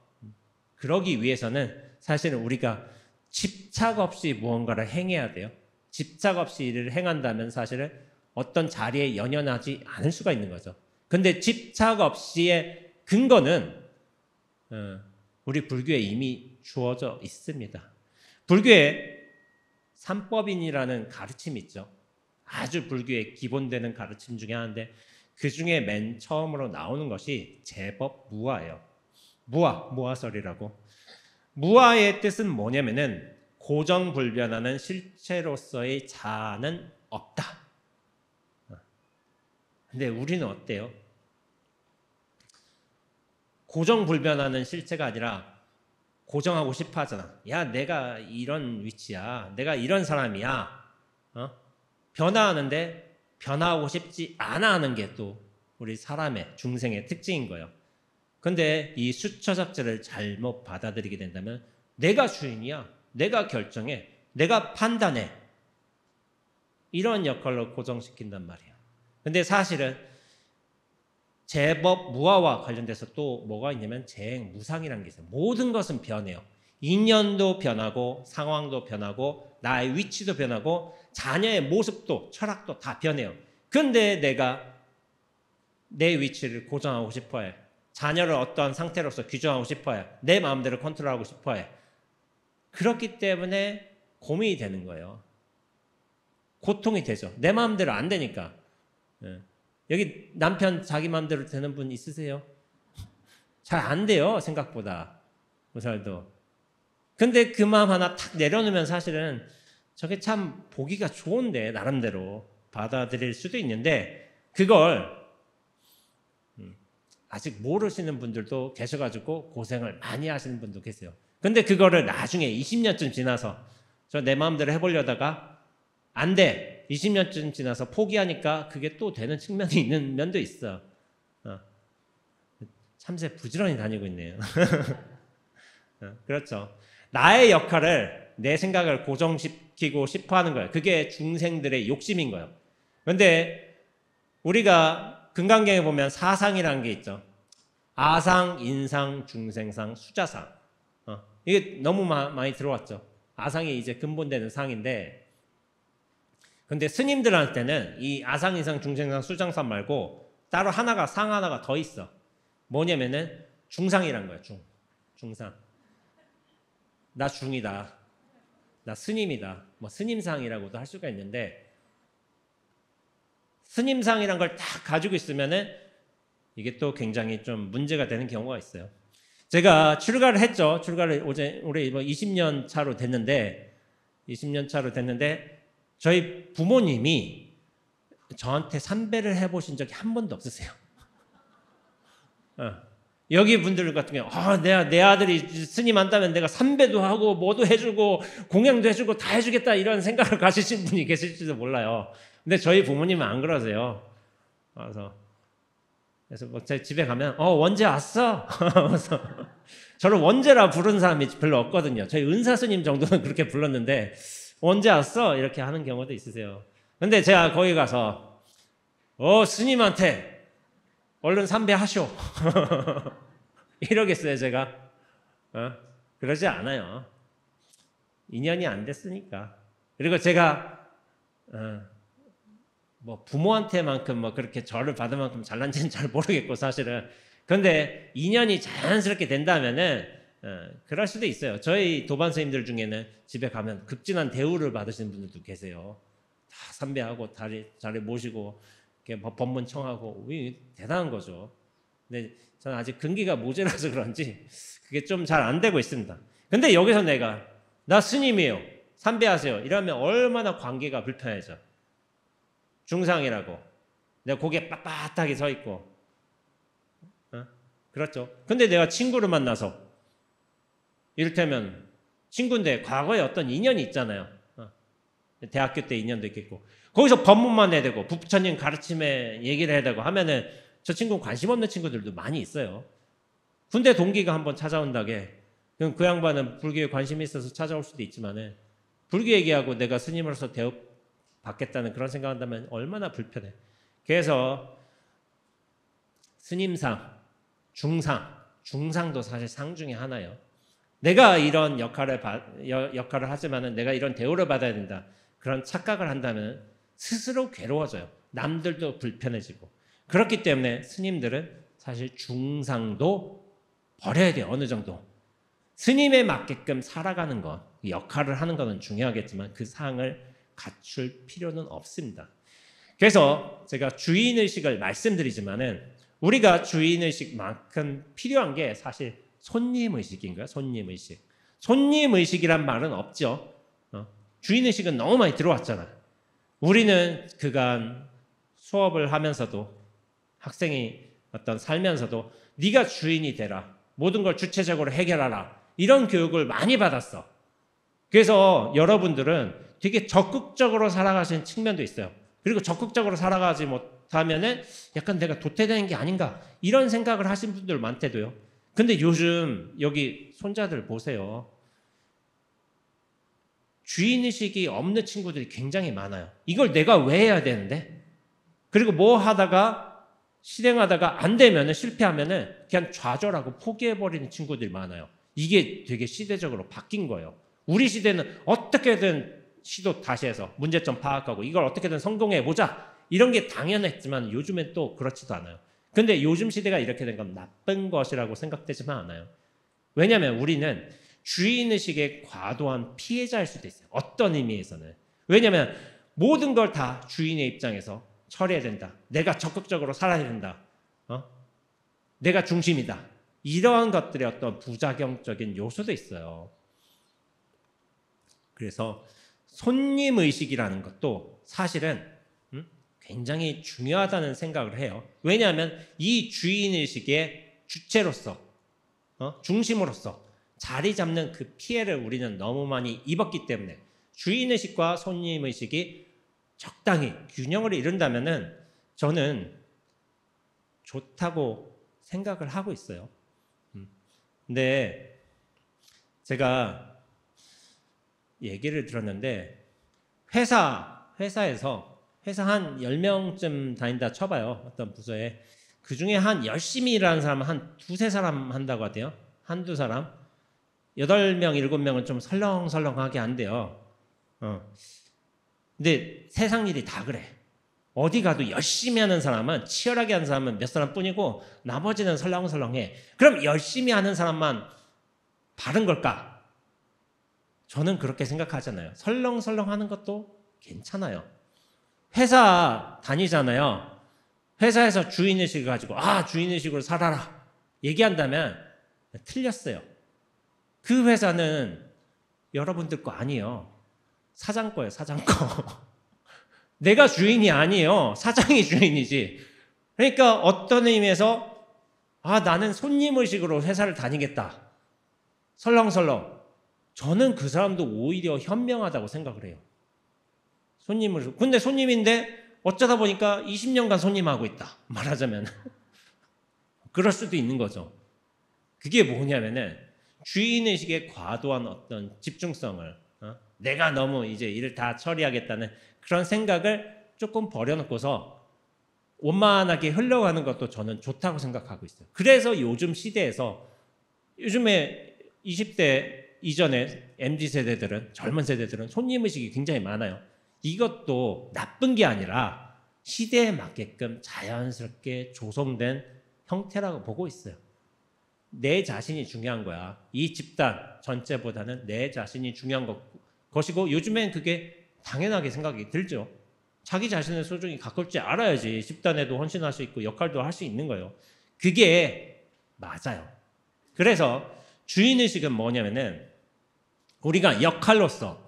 그러기 위해서는 사실은 우리가 집착 없이 무언가를 행해야 돼요. 집착 없이 일을 행한다면 사실은 어떤 자리에 연연하지 않을 수가 있는 거죠. 근데 집착 없이의 근거는 우리 불교에 이미 주어져 있습니다. 불교에 삼법인이라는 가르침이 있죠. 아주 불교의 기본되는 가르침 중에 하나인데 그 중에 맨 처음으로 나오는 것이 제법 무아예요. 무아설이라고. 무아의 뜻은 뭐냐면은 고정불변하는 실체로서의 자아는 없다. 근데 우리는 어때요? 고정불변하는 실체가 아니라 고정하고 싶어 하잖아. 야, 내가 이런 위치야. 내가 이런 사람이야. 변화하는데 변화하고 싶지 않아 하는 게 또 우리 사람의 중생의 특징인 거예요. 근데 이 수처작자를 잘못 받아들이게 된다면 내가 주인이야. 내가 결정해. 내가 판단해. 이런 역할로 고정시킨단 말이에요. 근데 사실은 제법 무아와 관련돼서 또 뭐가 있냐면 재행무상이라는 게 있어요. 모든 것은 변해요. 인연도 변하고 상황도 변하고 나의 위치도 변하고 자녀의 모습도 철학도 다 변해요. 근데 내가 내 위치를 고정하고 싶어해. 자녀를 어떠한 상태로서 규정하고 싶어해. 내 마음대로 컨트롤하고 싶어해. 그렇기 때문에 고민이 되는 거예요. 고통이 되죠. 내 마음대로 안 되니까. 여기 남편 자기 마음대로 되는 분 있으세요? 잘 안 돼요. 생각보다. 무살도. 근데 그 마음 하나 탁 내려놓으면 사실은 저게 참 보기가 좋은데 나름대로 받아들일 수도 있는데 그걸 아직 모르시는 분들도 계셔가지고 고생을 많이 하시는 분도 계세요. 근데 그거를 나중에 20년쯤 지나서 저 내 마음대로 해보려다가 안 돼. 20년쯤 지나서 포기하니까 그게 또 되는 측면이 있는 면도 있어. 참새 부지런히 다니고 있네요. 그렇죠. 나의 역할을 내 생각을 고정시키고 싶어 하는 거예요. 그게 중생들의 욕심인 거예요. 그런데 우리가 금강경에 보면 사상이라는 게 있죠. 아상, 인상, 중생상, 수자상. 이게 너무 많이 들어왔죠. 아상이 이제 근본되는 상인데 근데 스님들한테는 이 아상, 인상, 중생상, 수장상 말고 따로 하나가 상 하나가 더 있어. 뭐냐면은 중상이란 거예요. 중상. 나 중이다. 나 스님이다. 뭐 스님상이라고도 할 수가 있는데 스님상이란 걸 딱 가지고 있으면은 이게 또 굉장히 좀 문제가 되는 경우가 있어요. 제가 출가를 했죠. 출가를 올해 20년 차로 됐는데 20년 차로 됐는데 저희 부모님이 저한테 삼배를 해보신 적이 한 번도 없으세요. 여기 분들 같은 경우 내 아들이 스님 한다면 내가 삼배도 하고 뭐도 해주고 공양도 해주고 다 해주겠다 이런 생각을 가지신 분이 계실지도 몰라요. 근데 저희 부모님은 안 그러세요. 그래서 뭐 제 집에 가면 원재 왔어? 그래서 저를 원재라 부르는 사람이 별로 없거든요. 저희 은사 스님 정도는 그렇게 불렀는데 언제 왔어? 이렇게 하는 경우도 있으세요. 근데 제가 거기 가서 스님한테 얼른 삼배하쇼. 이러겠어요 제가? 그러지 않아요. 인연이 안 됐으니까. 그리고 제가 뭐 부모한테만큼 뭐 그렇게 절을 받을 만큼 잘난지는 잘 모르겠고 사실은. 그런데 인연이 자연스럽게 된다면은 그럴 수도 있어요. 저희 도반 스님들 중에는 집에 가면 급진한 대우를 받으시는 분들도 계세요. 다 삼배하고 자리 모시고 이렇게 법문 청하고 대단한 거죠. 근데 저는 아직 근기가 모자라서 그런지 그게 좀 잘 안 되고 있습니다. 근데 여기서 나 스님이에요. 삼배하세요. 이러면 얼마나 관계가 불편해져. 중상이라고. 내가 고개 빳빳하게 서 있고. 그렇죠. 근데 내가 친구를 만나서 이를테면 친구인데 과거에 어떤 인연이 있잖아요. 대학교 때 인연도 있겠고 거기서 법문만 해대고 부처님 가르침에 얘기를 해대고 하면은 저 친구는 관심 없는 친구들도 많이 있어요. 군대 동기가 한번 찾아온다게 그럼 그 양반은 불교에 관심이 있어서 찾아올 수도 있지만은 불교 얘기하고 내가 스님으로서 대업 받겠다는 그런 생각한다면 얼마나 불편해. 그래서 스님상, 중상도 사실 상 중에 하나예요. 내가 이런 역할을 하지만은 내가 이런 대우를 받아야 된다. 그런 착각을 한다면 스스로 괴로워져요. 남들도 불편해지고. 그렇기 때문에 스님들은 사실 중상도 버려야 돼요. 어느 정도. 스님에 맞게끔 살아가는 것, 역할을 하는 것은 중요하겠지만 그 상을 갖출 필요는 없습니다. 그래서 제가 주인의식을 말씀드리지만은 우리가 주인의식만큼 필요한 게 사실 손님의식인가요? 손님의식. 손님의식이란 말은 없죠. 주인의식은 너무 많이 들어왔잖아요. 우리는 그간 수업을 하면서도 학생이 어떤 살면서도 네가 주인이 되라. 모든 걸 주체적으로 해결하라. 이런 교육을 많이 받았어. 그래서 여러분들은 되게 적극적으로 살아가시는 측면도 있어요. 그리고 적극적으로 살아가지 못하면은 약간 내가 도태되는 게 아닌가 이런 생각을 하신 분들 많대도요. 근데 요즘 여기 손자들 보세요. 주인의식이 없는 친구들이 굉장히 많아요. 이걸 내가 왜 해야 되는데? 그리고 뭐 하다가 실행하다가 안 되면은 실패하면은 그냥 좌절하고 포기해버리는 친구들이 많아요. 이게 되게 시대적으로 바뀐 거예요. 우리 시대는 어떻게든 시도 다시 해서 문제점 파악하고 이걸 어떻게든 성공해보자 이런 게 당연했지만 요즘엔 또 그렇지도 않아요. 근데 요즘 시대가 이렇게 된 건 나쁜 것이라고 생각되지만 않아요. 왜냐하면 우리는 주인의식의 과도한 피해자일 수도 있어요. 어떤 의미에서는. 왜냐하면 모든 걸 다 주인의 입장에서 처리해야 된다. 내가 적극적으로 살아야 된다. 내가 중심이다. 이러한 것들의 어떤 부작용적인 요소도 있어요. 그래서 손님의식이라는 것도 사실은 굉장히 중요하다는 생각을 해요. 왜냐하면 이 주인의식의 주체로서 중심으로서 자리 잡는 그 피해를 우리는 너무 많이 입었기 때문에 주인의식과 손님의식이 적당히 균형을 이룬다면은 저는 좋다고 생각을 하고 있어요. 근데 제가 얘기를 들었는데 회사에서 회사 한 10명쯤 다닌다 쳐봐요. 어떤 부서에. 그 중에 한 열심히 일하는 사람은 한 두세 사람 한다고 하대요. 한두 사람. 8명, 7명은 좀 설렁설렁하게 한대요. 근데 세상 일이 다 그래. 어디 가도 열심히 하는 사람은, 치열하게 하는 사람은 몇 사람뿐이고 나머지는 설렁설렁해. 그럼 열심히 하는 사람만 바른 걸까? 저는 그렇게 생각하잖아요. 설렁설렁하는 것도 괜찮아요. 회사 다니잖아요. 회사에서 주인의식을 가지고 주인의식으로 살아라 얘기한다면 틀렸어요. 그 회사는 여러분들 거 아니에요. 사장 거예요. 사장 거. 내가 주인이 아니에요. 사장이 주인이지. 그러니까 어떤 의미에서 나는 손님의식으로 회사를 다니겠다. 설렁설렁. 저는 그 사람도 오히려 현명하다고 생각을 해요. 손님을. 근데 손님인데 어쩌다 보니까 20년간 손님하고 있다. 말하자면. 그럴 수도 있는 거죠. 그게 뭐냐면은 주인의식의 과도한 어떤 집중성을 내가 너무 이제 일을 다 처리하겠다는 그런 생각을 조금 버려놓고서 원만하게 흘러가는 것도 저는 좋다고 생각하고 있어요. 그래서 요즘 시대에서 요즘에 20대 이전에 MZ세대들은 젊은 세대들은 손님의식이 굉장히 많아요. 이것도 나쁜 게 아니라 시대에 맞게끔 자연스럽게 조성된 형태라고 보고 있어요. 내 자신이 중요한 거야. 이 집단 전체보다는 내 자신이 중요한 것이고 요즘엔 그게 당연하게 생각이 들죠. 자기 자신의 소중히 가꿀 줄 알아야지 집단에도 헌신할 수 있고 역할도 할 수 있는 거예요. 그게 맞아요. 그래서 주인의식은 뭐냐면은 우리가 역할로서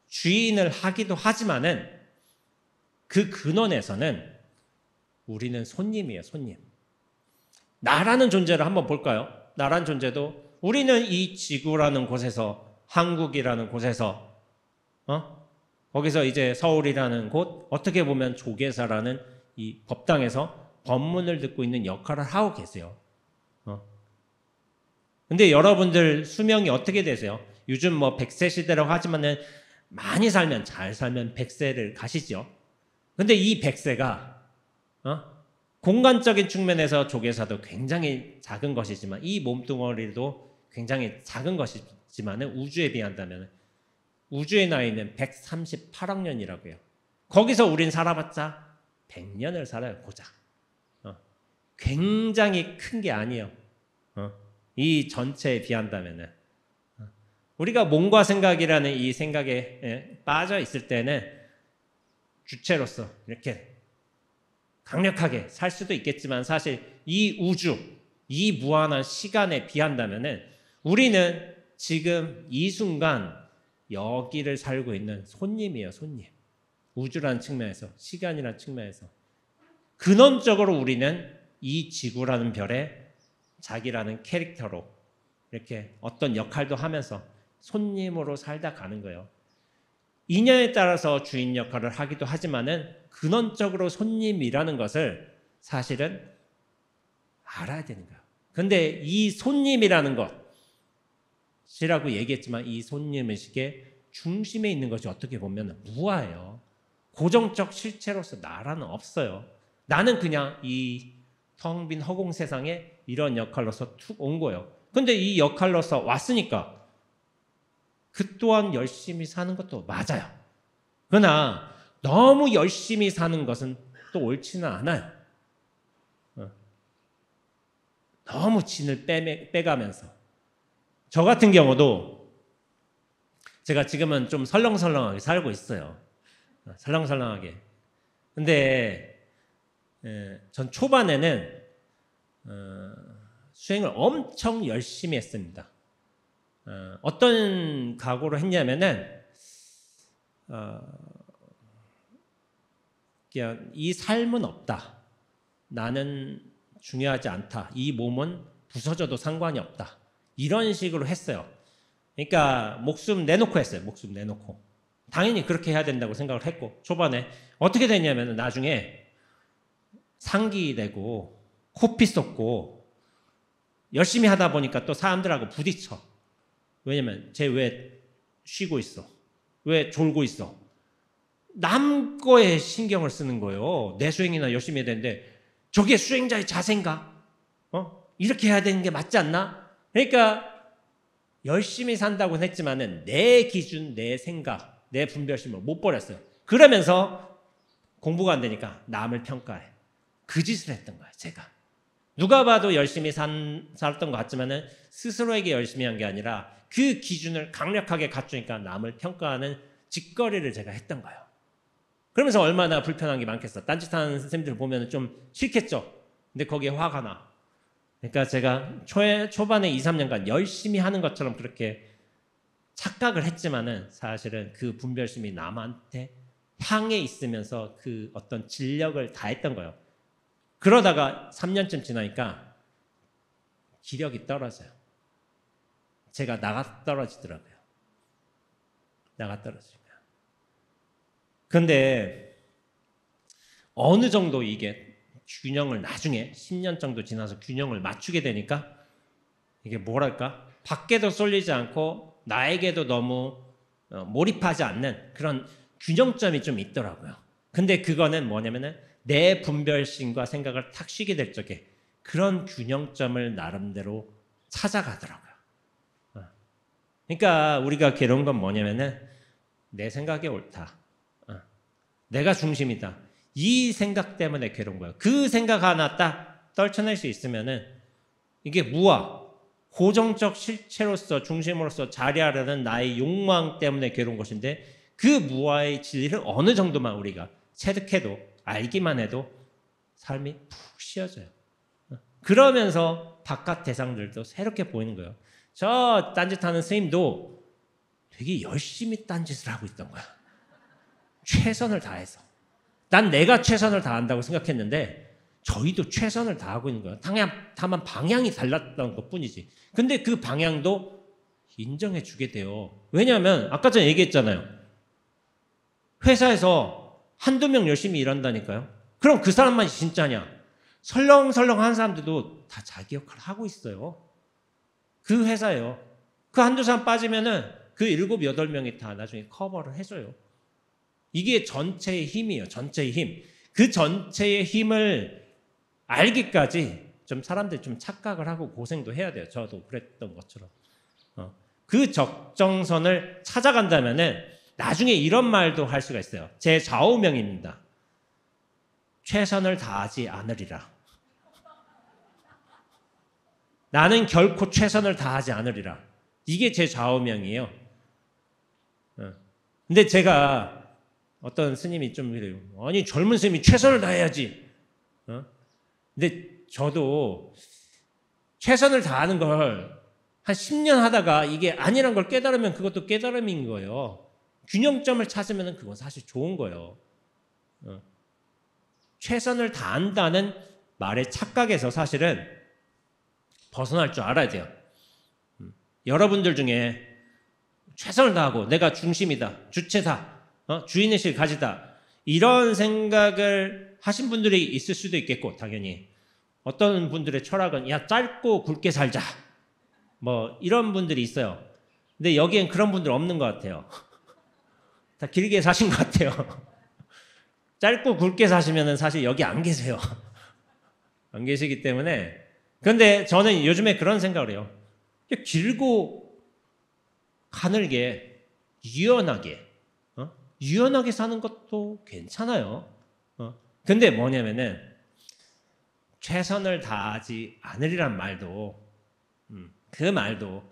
주인을 하기도 하지만은 그 근원에서는 우리는 손님이에요. 손님. 나라는 존재를 한번 볼까요? 나라는 존재도 우리는 이 지구라는 곳에서 한국이라는 곳에서 거기서 이제 서울이라는 곳 어떻게 보면 조계사라는 이 법당에서 법문을 듣고 있는 역할을 하고 계세요. 근데 여러분들 수명이 어떻게 되세요? 요즘 뭐 100세 시대라고 하지만은 많이 살면 잘 살면 100세를 가시죠. 근데 이 100세가 공간적인 측면에서 조계사도 굉장히 작은 것이지만 이 몸뚱어리도 굉장히 작은 것이지만 우주에 비한다면 우주의 나이는 138억 년이라고 해요. 거기서 우린 살아봤자 100년을 살아요. 고작. 굉장히 큰 게 아니에요. 이 전체에 비한다면 우리가 몸과 생각이라는 이 생각에 빠져 있을 때는 주체로서 이렇게 강력하게 살 수도 있겠지만 사실 이 우주, 이 무한한 시간에 비한다면은 우리는 지금 이 순간 여기를 살고 있는 손님이에요, 손님. 우주라는 측면에서, 시간이라는 측면에서. 근원적으로 우리는 이 지구라는 별에 자기라는 캐릭터로 이렇게 어떤 역할도 하면서 손님으로 살다 가는 거예요. 인연에 따라서 주인 역할을 하기도 하지만은 근원적으로 손님이라는 것을 사실은 알아야 되는 거예요. 근데 이 손님이라는 것이라고 얘기했지만 이 손님의식의 중심에 있는 것이 어떻게 보면 무아예요. 고정적 실체로서 나라는 없어요. 나는 그냥 이 텅 빈 허공 세상에 이런 역할로서 툭 온 거예요. 근데 이 역할로서 왔으니까 그 또한 열심히 사는 것도 맞아요. 그러나 너무 열심히 사는 것은 또 옳지는 않아요. 너무 진을 빼가면서. 저 같은 경우도 제가 지금은 좀 설렁설렁하게 살고 있어요. 설렁설렁하게. 근데 전 초반에는 수행을 엄청 열심히 했습니다. 어떤 각오로 했냐면은 그냥 이 삶은 없다. 나는 중요하지 않다. 이 몸은 부서져도 상관이 없다. 이런 식으로 했어요. 그러니까 목숨 내놓고 했어요. 목숨 내놓고. 당연히 그렇게 해야 된다고 생각을 했고 초반에 어떻게 됐냐면 나중에 상기되고 코피 쏟고 열심히 하다 보니까 또 사람들하고 부딪혀. 왜냐면 쟤 왜 쉬고 있어? 왜 졸고 있어? 남 거에 신경을 쓰는 거예요. 내 수행이나 열심히 해야 되는데 저게 수행자의 자세인가? 이렇게 해야 되는 게 맞지 않나? 그러니까 열심히 산다고는 했지만은 내 기준, 내 생각, 내 분별심을 못 버렸어요. 그러면서 공부가 안 되니까 남을 평가해. 그 짓을 했던 거예요, 제가. 누가 봐도 열심히 살았던 것 같지만은 스스로에게 열심히 한 게 아니라 그 기준을 강력하게 갖추니까 남을 평가하는 짓거리를 제가 했던 거예요. 그러면서 얼마나 불편한 게 많겠어. 딴짓하는 선생님들 보면 좀 싫겠죠. 근데 거기에 화가 나. 그러니까 제가 초반에 2, 3년간 열심히 하는 것처럼 그렇게 착각을 했지만은 사실은 그 분별심이 남한테 향해 있으면서 그 어떤 진력을 다했던 거예요. 그러다가 3년쯤 지나니까 기력이 떨어져요. 제가 나가 떨어지더라고요. 나가 떨어지면. 근데 어느 정도 이게 균형을 나중에 10년 정도 지나서 균형을 맞추게 되니까 이게 뭐랄까? 밖에도 쏠리지 않고 나에게도 너무 몰입하지 않는 그런 균형점이 좀 있더라고요. 근데 그거는 뭐냐면은 내 분별심과 생각을 탁 쉬게 될 적에 그런 균형점을 나름대로 찾아가더라고요. 그러니까 우리가 괴로운 건 뭐냐면은 내 생각이 옳다. 내가 중심이다. 이 생각 때문에 괴로운 거예요. 그 생각 하나 딱 떨쳐낼 수 있으면은 이게 무아, 고정적 실체로서 중심으로서 자리하려는 나의 욕망 때문에 괴로운 것인데 그 무아의 진리를 어느 정도만 우리가 체득해도 알기만 해도 삶이 푹 쉬어져요. 그러면서 바깥 대상들도 새롭게 보이는 거예요. 저 딴짓하는 스님도 되게 열심히 딴짓을 하고 있던 거야. 최선을 다해서. 난 내가 최선을 다한다고 생각했는데 저희도 최선을 다하고 있는 거예요. 다만 방향이 달랐던 것뿐이지. 근데 그 방향도 인정해 주게 돼요. 왜냐하면 아까 전에 얘기했잖아요. 회사에서 한두 명 열심히 일한다니까요. 그럼 그 사람만 진짜냐? 설렁설렁한 사람들도 다 자기 역할을 하고 있어요. 그 회사예요. 그 한두 사람 빠지면은 그 7, 8명이 다 나중에 커버를 해줘요. 이게 전체의 힘이에요. 전체의 힘. 그 전체의 힘을 알기까지 좀 사람들이 좀 착각을 하고 고생도 해야 돼요. 저도 그랬던 것처럼. 그 적정선을 찾아간다면은 나중에 이런 말도 할 수가 있어요. 제 좌우명입니다. 최선을 다하지 않으리라. 나는 결코 최선을 다하지 않으리라. 이게 제 좌우명이에요. 근데 제가 어떤 스님이 좀 그래요. 아니 젊은 스님이 최선을 다해야지. 근데 저도 최선을 다하는 걸 한 10년 하다가 이게 아니란 걸 깨달으면 그것도 깨달음인 거예요. 균형점을 찾으면 그건 사실 좋은 거예요. 최선을 다한다는 말의 착각에서 사실은 벗어날 줄 알아야 돼요. 여러분들 중에 최선을 다하고 내가 중심이다, 주체다, 주인의식을 가지다 이런 생각을 하신 분들이 있을 수도 있겠고 당연히 어떤 분들의 철학은 야 짧고 굵게 살자 뭐 이런 분들이 있어요. 근데 여기엔 그런 분들 없는 것 같아요. 다 길게 사신 것 같아요. 짧고 굵게 사시면 사실 여기 안 계세요. 안 계시기 때문에. 근데 저는 요즘에 그런 생각을 해요. 길고 가늘게 유연하게 유연하게 사는 것도 괜찮아요. 근데 뭐냐면은 최선을 다하지 않으리란 말도 그 말도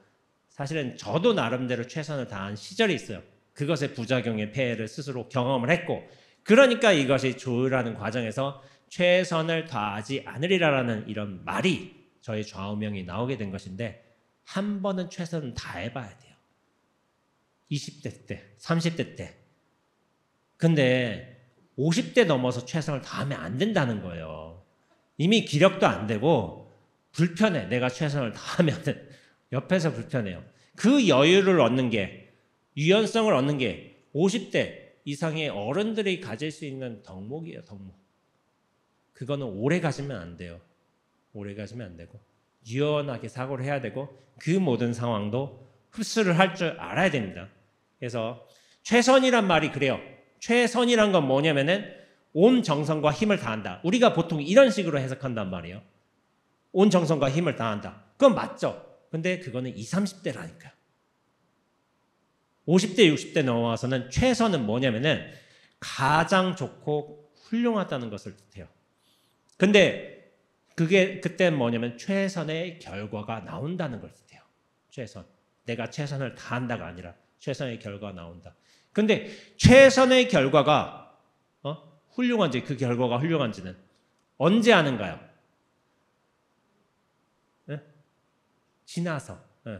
사실은 저도 나름대로 최선을 다한 시절이 있어요. 그것의 부작용의 폐해를 스스로 경험을 했고 그러니까 이것이 조율하는 과정에서 최선을 다하지 않으리라라는 이런 말이 저의 좌우명이 나오게 된 것인데 한 번은 최선을 다해봐야 돼요. 20대 때, 30대 때. 근데 50대 넘어서 최선을 다하면 안 된다는 거예요. 이미 기력도 안 되고 불편해. 내가 최선을 다하면 옆에서 불편해요. 그 여유를 얻는 게 유연성을 얻는 게 50대 이상의 어른들이 가질 수 있는 덕목이에요. 덕목. 그거는 오래 가시면 안 돼요. 오래 가시면 안 되고 유연하게 사고를 해야 되고 그 모든 상황도 흡수를 할 줄 알아야 됩니다. 그래서 최선이란 말이 그래요. 최선이란 건 뭐냐면은 온 정성과 힘을 다한다. 우리가 보통 이런 식으로 해석한단 말이에요. 온 정성과 힘을 다한다. 그건 맞죠. 근데 그거는 20, 30대라니까요. 50대, 60대 넘어와서는 최선은 뭐냐면은 가장 좋고 훌륭하다는 것을 뜻해요. 근데 그게 그때는 뭐냐면 최선의 결과가 나온다는 걸 뜻해요. 최선. 내가 최선을 다한다가 아니라 최선의 결과가 나온다. 근데 최선의 결과가 훌륭한지 그 결과가 훌륭한지는 언제 아는가요? 네? 지나서. 네.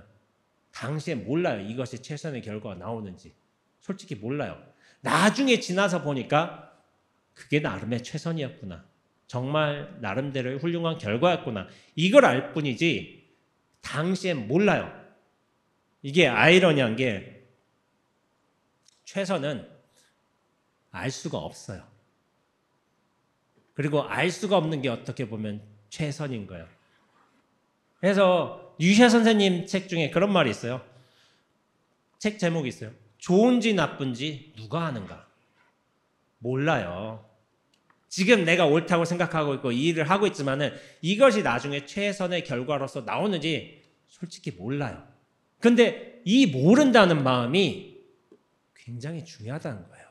당시에 몰라요. 이것이 최선의 결과가 나오는지. 솔직히 몰라요. 나중에 지나서 보니까 그게 나름의 최선이었구나. 정말 나름대로의 훌륭한 결과였구나. 이걸 알 뿐이지 당시엔 몰라요. 이게 아이러니한 게 최선은 알 수가 없어요. 그리고 알 수가 없는 게 어떻게 보면 최선인 거예요. 그래서 유시아 선생님 책 중에 그런 말이 있어요. 책 제목이 있어요. 좋은지 나쁜지 누가 아는가? 몰라요. 지금 내가 옳다고 생각하고 있고 이 일을 하고 있지만은 이것이 나중에 최선의 결과로서 나오는지 솔직히 몰라요. 근데 이 모른다는 마음이 굉장히 중요하다는 거예요.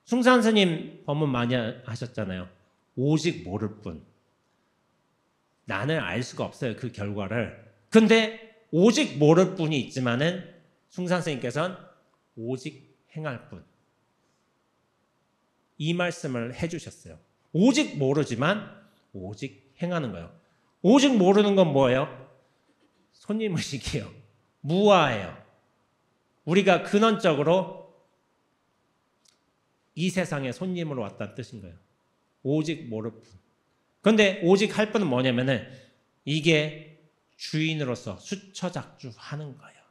숭산 스님 법문 많이 하셨잖아요. 오직 모를 뿐. 나는 알 수가 없어요. 그 결과를. 근데 오직 모를 뿐이 있지만은 숭산 스님께서는 오직 행할 뿐. 이 말씀을 해주셨어요. 오직 모르지만 오직 행하는 거예요. 오직 모르는 건 뭐예요? 손님의식이에요. 무아예요. 우리가 근원적으로 이 세상에 손님으로 왔다는 뜻인 거예요. 오직 모를 뿐. 그런데 오직 할 뿐은 뭐냐면은 이게 주인으로서 수처작주하는 거예요.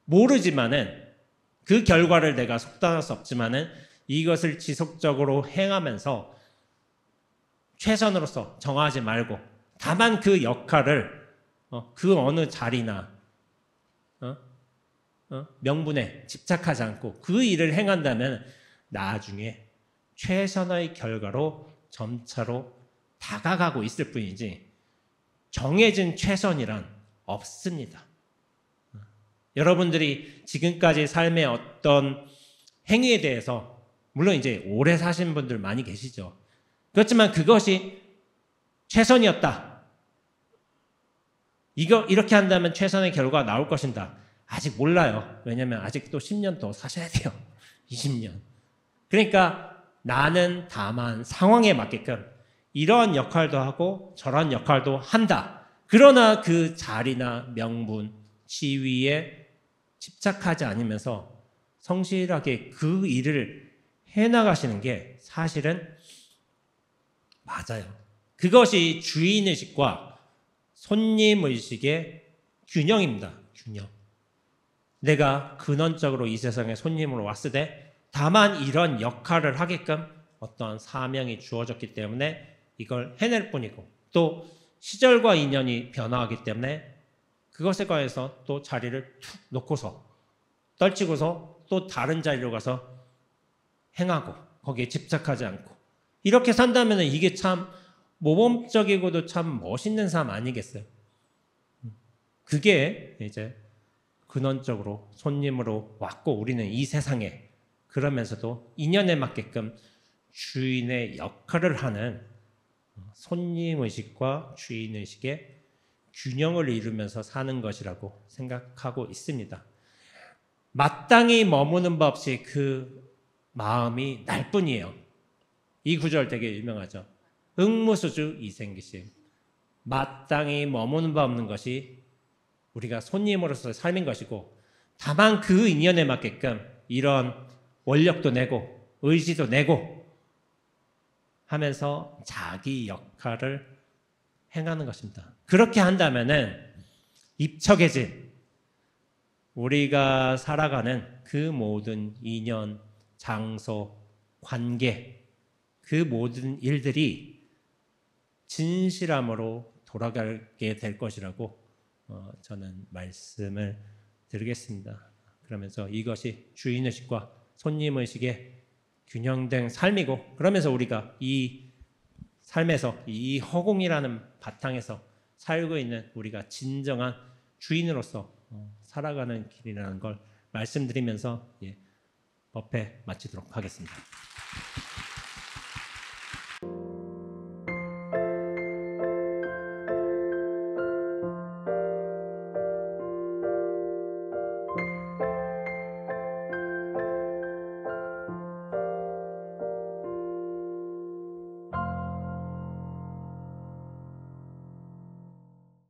모르지만은 그 결과를 내가 속단할 수 없지만은 이것을 지속적으로 행하면서 최선으로서 정하지 말고 다만 그 역할을 그 어느 자리나 명분에 집착하지 않고 그 일을 행한다면 나중에 최선의 결과로 점차로 다가가고 있을 뿐이지 정해진 최선이란 없습니다. 여러분들이 지금까지 삶의 어떤 행위에 대해서 물론 이제 오래 사신 분들 많이 계시죠. 그렇지만 그것이 최선이었다. 이렇게 한다면 최선의 결과가 나올 것인가? 아직 몰라요. 왜냐하면 아직 또 10년 더 사셔야 돼요. 20년. 그러니까 나는 다만 상황에 맞게끔 이런 역할도 하고 저런 역할도 한다. 그러나 그 자리나 명분, 지위에 집착하지 않으면서 성실하게 그 일을 해나가시는 게 사실은 맞아요. 그것이 주인의식과 손님의식의 균형입니다. 균형. 내가 근원적으로 이 세상에 손님으로 왔을 때 다만 이런 역할을 하게끔 어떤 사명이 주어졌기 때문에 이걸 해낼 뿐이고 또 시절과 인연이 변화하기 때문에 그것에 관해서 또 자리를 툭 놓고서 떨치고서 또 다른 자리로 가서 행하고 거기에 집착하지 않고 이렇게 산다면 이게 참 모범적이고도 참 멋있는 삶 아니겠어요? 그게 이제 근원적으로 손님으로 왔고 우리는 이 세상에 그러면서도 인연에 맞게끔 주인의 역할을 하는 손님의식과 주인의식의 균형을 이루면서 사는 것이라고 생각하고 있습니다. 마땅히 머무는 법 없이 그 마음이 날 뿐이에요. 이 구절 되게 유명하죠. 응무수주 이생기심. 마땅히 머무는 법 없는 것이 우리가 손님으로서의 삶인 것이고 다만 그 인연에 맞게끔 이런 원력도 내고 의지도 내고 하면서 자기 역할을 행하는 것입니다. 그렇게 한다면은 입척해진 우리가 살아가는 그 모든 인연, 장소, 관계 그 모든 일들이 진실함으로 돌아가게 될 것이라고 저는 말씀을 드리겠습니다. 그러면서 이것이 주인의식과 손님의식의 균형된 삶이고 그러면서 우리가 이 삶에서 이 허공이라는 바탕에서 살고 있는 우리가 진정한 주인으로서 살아가는 길이라는 걸 말씀드리면서 법회 마치도록 하겠습니다.